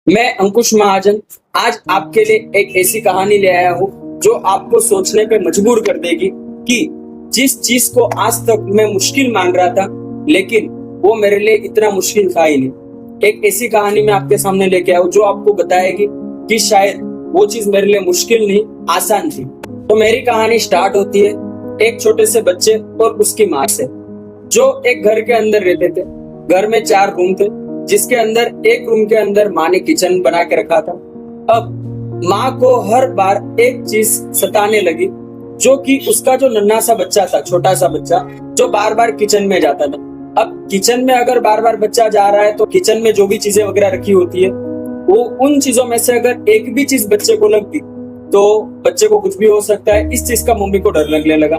मैं अंकुश महाजन आज आपके लिए एक ऐसी कहानी ले आया हूँ जो आपको सोचने पे मजबूर कर देगी कि जिस चीज को आज तक मैं मुश्किल मान रहा था, लेकिन वो मेरे लिए इतना मुश्किल था ही नहीं। एक ऐसी कहानी मैं आपके सामने लेके आया हूँ जो आपको बताएगी कि शायद वो चीज मेरे लिए मुश्किल नहीं, आसान थी। तो मेरी कहानी स्टार्ट होती है एक छोटे से बच्चे और उसकी माँ से, जो एक घर के अंदर रहते थे। घर में 4 रूम थे, जिसके अंदर एक रूम के अंदर माँ ने किचन बना के रखा था। अब माँ को हर बार एक चीज सताने लगी, जो कि उसका जो नन्हा सा बच्चा था, छोटा सा बच्चा, जो बार बार किचन में जाता था। अब किचन में अगर बार बार बच्चा जा रहा है तो किचन में जो भी चीजें वगैरह रखी होती है, वो उन चीजों में से अगर एक भी चीज बच्चे को लग गई तो बच्चे को कुछ भी हो सकता है। इस चीज का मम्मी को डर लगने लगा।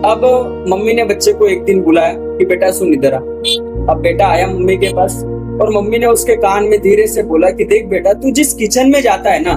अब मम्मी ने बच्चे को एक दिन बुलाया कि बेटा सुन इधर आ। अब बेटा आया मम्मी के पास और मम्मी ने उसके कान में धीरे से बोला कि देख बेटा, तू जिस किचन में जाता है ना,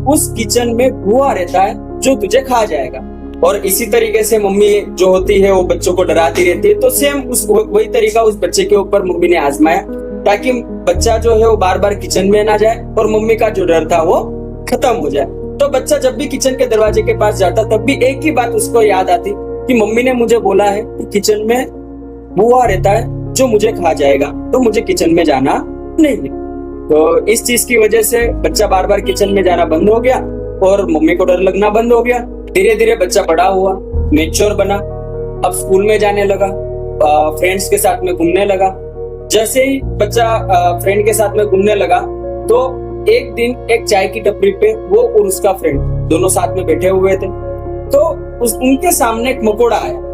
उस किचन में कुआं रहता है जो तुझे खा जाएगा। और इसी तरीके से मम्मी जो होती है वो बच्चों को डराती रहती है। तो सेम उस वही तरीका उस बच्चे के ऊपर मम्मी ने आजमाया, ताकि बच्चा जो है वो बार बार किचन में ना जाए और मम्मी का जो डर था वो खत्म हो जाए। तो बच्चा जब भी किचन के दरवाजे के पास जाता, तब भी एक ही बात उसको याद आती कि मम्मी ने मुझे बोला है कि किचन में कुआं रहता है जो मुझे खा जाएगा, तो मुझे किचन में जाना नहीं है। तो इस चीज की वजह से बच्चा बार बार किचन में जाना बंद हो गया और मम्मी को डर लगना बंद हो गया। धीरे धीरे बच्चा बड़ा हुआ, मैच्योर बना। अब स्कूल में जाने लगा, फ्रेंड्स के साथ में घूमने लगा। जैसे ही बच्चा फ्रेंड के साथ में घूमने लगा, तो एक दिन एक चाय की टपरी पे वो और उसका फ्रेंड दोनों साथ में बैठे हुए थे। तो उनके सामने एक मकोड़ा आया।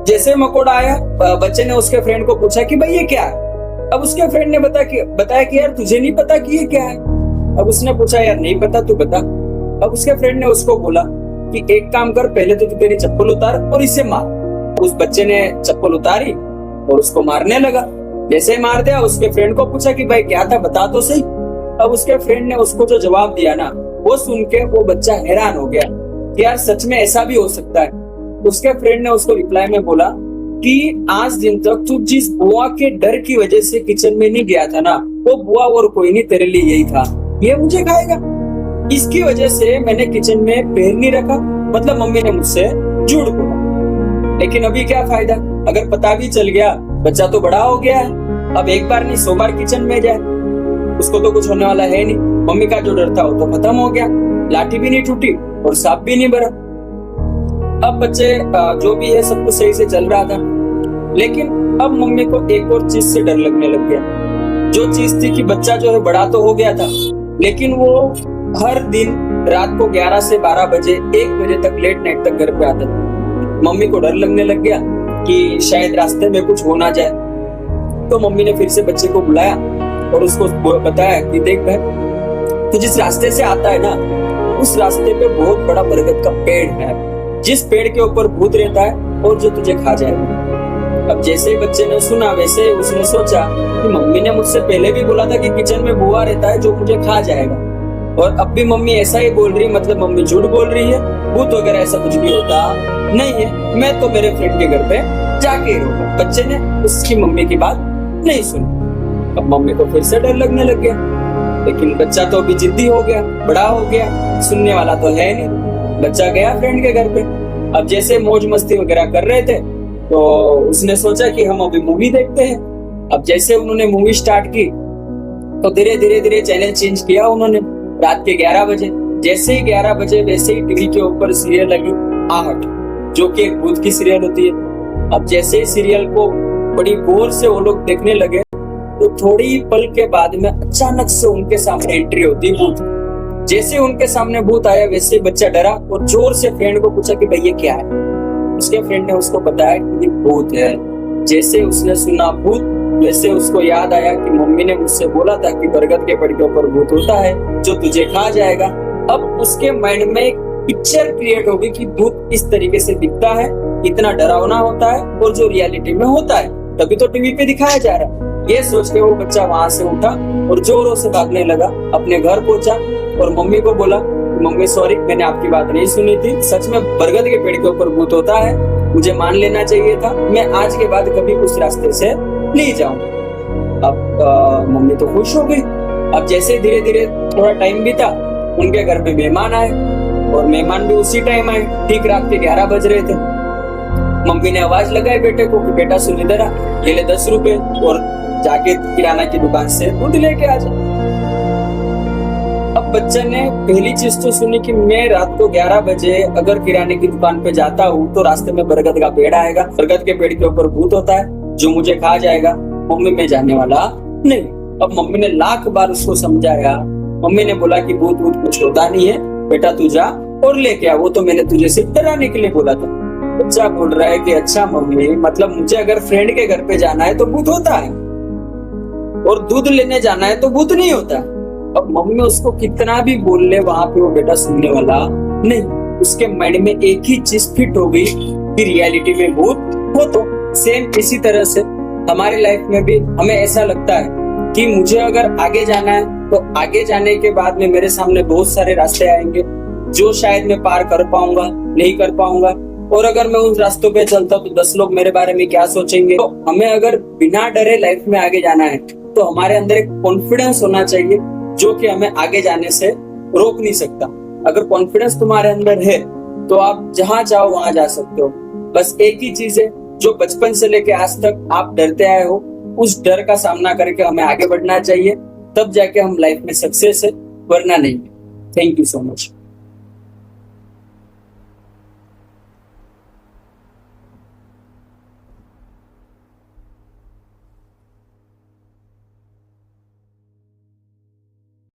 जैसे मकोड़ा आया, बच्चे ने उसके फ्रेंड को पूछा कि भाई ये क्या है। अब उसके फ्रेंड ने बताया कि यार तुझे नहीं पता कि ये क्या है। अब उसने पूछा यार नहीं पता, तू बता। अब उसके फ्रेंड ने उसको बोला कि एक काम कर, पहले तो तू तेरी चप्पल उतार और इसे मार। उस बच्चे ने चप्पल उतारी और उसको मारने लगा। जैसे मार दिया, उसके फ्रेंड को पूछा कि भाई क्या था, बता तो सही। अब उसके फ्रेंड ने उसको जो जवाब दिया ना, वो सुन के वो बच्चा हैरान हो गया कि यार सच में ऐसा भी हो सकता है। उसके फ्रेंड ने उसको रिप्लाई में बोला कि आज दिन तक तू जिस बुआ के डर की वजह से किचन में नहीं गया था ना, वो बुआ और कोई नहीं, तेरे लिए यही था, ये मुझे खाएगा। इसकी वजह से मैंने किचन में पैर नहीं रखा, मतलब मम्मी ने मुझसे झूठ बोला। लेकिन अभी क्या फायदा, अगर पता भी चल गया, बच्चा तो बड़ा हो गया है। अब एक बार नहीं 100 बार किचन में जाए, उसको तो कुछ होने वाला है नहीं। मम्मी का जो डर था वो तो खत्म हो गया, लाठी भी नहीं टूटी और सांप भी नहीं भरा। अब बच्चे जो भी है सब कुछ सही से चल रहा था, लेकिन अब मम्मी को एक और चीज से डर लगने लग गया। जो चीज थी कि बच्चा जो है बड़ा तो हो गया था, लेकिन वो हर दिन रात को 11 से 12 बजे 1 बजे तक लेट नाइट तक घर पे आता था। मम्मी को डर लगने लग गया कि शायद रास्ते में कुछ हो ना जाए। तो मम्मी ने फिर से बच्चे को बुलाया और उसको बताया कि देख भाई, तू जिस रास्ते से आता है ना, उस रास्ते पे बहुत बड़ा बरगद का पेड़ है, जिस पेड़ के ऊपर भूत रहता है और जो तुझे खा जाएगा। अब जैसे ही बच्चे ने सुना, वैसे उसने सोचा कि मम्मी ने मुझसे पहले भी बोला था कि किचन में बुआ रहता है जो मुझे खा जाएगा, और अब भी मम्मी ऐसा ही बोल रही, मतलब मम्मी झूठ बोल रही है। भूत वगैरह ऐसा कुछ भी होता नहीं है, मैं तो मेरे फ्रेंड के घर पे जाके रहूंगा। बच्चे ने उसकी मम्मी की बात नहीं सुनी। अब मम्मी को फिर से डर लगने लग गया, लेकिन बच्चा तो अभी जिद्दी हो गया, बड़ा हो गया, सुनने वाला तो है नहीं। बच्चा गया फ्रेंड के घर पे। अब जैसे मौज मस्ती वगैरह कर रहे थे, तो उसने सोचा कि हम अभी मूवी देखते हैं। अब जैसे उन्होंने मूवी स्टार्ट की, तो धीरे धीरे चैनल चेंज किया उन्होंने। रात के 11 बजे, जैसे ही 11 बजे वैसे ही टीवी के ऊपर सीरियल लगी आहट, जो कि एक भूत की सीरियल होती है। अब जैसे ही सीरियल को बड़ी गौर से वो लोग देखने लगे, तो थोड़ी पल के बाद में अचानक से उनके सामने एंट्री होती है भूत। जैसे उनके सामने भूत आया, वैसे बच्चा डरा और जोर से फ्रेंड को पूछा कि भाई ये क्या है। उसके फ्रेंड ने उसको बताया कि ये भूत है। जैसे उसने सुना भूत, वैसे उसको याद आया कि मम्मी ने मुझसे बोला था कि बरगद के पेड़ के ऊपर भूत होता है जो तुझे खा जाएगा। अब उसके माइंड में एक पिक्चर क्रिएट होगी कि भूत इस तरीके से दिखता है, इतना डरावना होता है, और जो रियलिटी में होता है तभी तो टीवी पे दिखाया जा रहा है। ये सोच के वो बच्चा वहां से उठा और जोरों से भागने लगा। अपने घर पहुंचा और मम्मी को बोला, मम्मी सॉरी, मैंने आपकी बात नहीं सुनी थी, सच में बरगद के पेड़ के ऊपर भूत होता है, मुझे मान लेना चाहिए था, मैं आज के बाद कभी उस रास्ते से नहीं जाऊंगा। अब मम्मी तो खुश हो गई। अब जैसे धीरे धीरे थोड़ा टाइम बीता, उनके घर पे मेहमान आए और मेहमान भी उसी टाइम आए, ठीक रात के 11 बज रहे थे। मम्मी ने आवाज लगाई बेटे को कि बेटा सुन इधर आ, ये ले 10 रुपए और जाके किराना की दुकान से दूध लेके आ जा। अब बच्चा ने पहली चीज तो सुनी कि मैं रात को 11 बजे अगर किराने की दुकान पे जाता हूँ तो रास्ते में बरगद का पेड़ आएगा, बरगद के पेड़ के ऊपर भूत होता है जो मुझे खा जाएगा, मम्मी मैं जाने वाला नहीं। अब मम्मी ने लाख बार उसको समझाया, मम्मी ने बोला कि भूत भूत कुछ होता नहीं है बेटा, तू जा और लेके आ, वो तो मैंने तुझे सिर्फ डराने के लिए बोला था। बच्चा बोल रहा है कि अच्छा मम्मी, मतलब मुझे अगर फ्रेंड के घर पे जाना है तो भूत होता है और दूध लेने जाना है तो भूत नहीं होता। अब मम्मी उसको कितना भी बोल ले वहां पे वो बेटा सुनने वाला नहीं। उसके माइंड में एक ही चीज फिट हो गई कि रियलिटी में भूत हो। तो सेम इसी तरह से हमारी लाइफ में भी हमें ऐसा लगता है कि मुझे अगर आगे जाना है तो आगे जाने के बाद में मेरे सामने बहुत सारे रास्ते आएंगे जो शायद मैं पार कर पाऊंगा, नहीं कर पाऊंगा, और अगर मैं उन रास्तों पे चलता तो 10 लोग मेरे बारे में क्या सोचेंगे। तो हमें अगर बिना डरे लाइफ में आगे जाना है तो हमारे अंदर एक कॉन्फिडेंस होना चाहिए जो कि हमें आगे जाने से रोक नहीं सकता। अगर कॉन्फिडेंस तुम्हारे अंदर है तो आप जहां चाहो वहां जा सकते हो। बस एक ही चीज है जो बचपन से लेके आज तक आप डरते आए हो, उस डर का सामना करके हमें आगे बढ़ना चाहिए, तब जाके हम लाइफ में सक्सेस है, वरना नहीं। Thank you so much.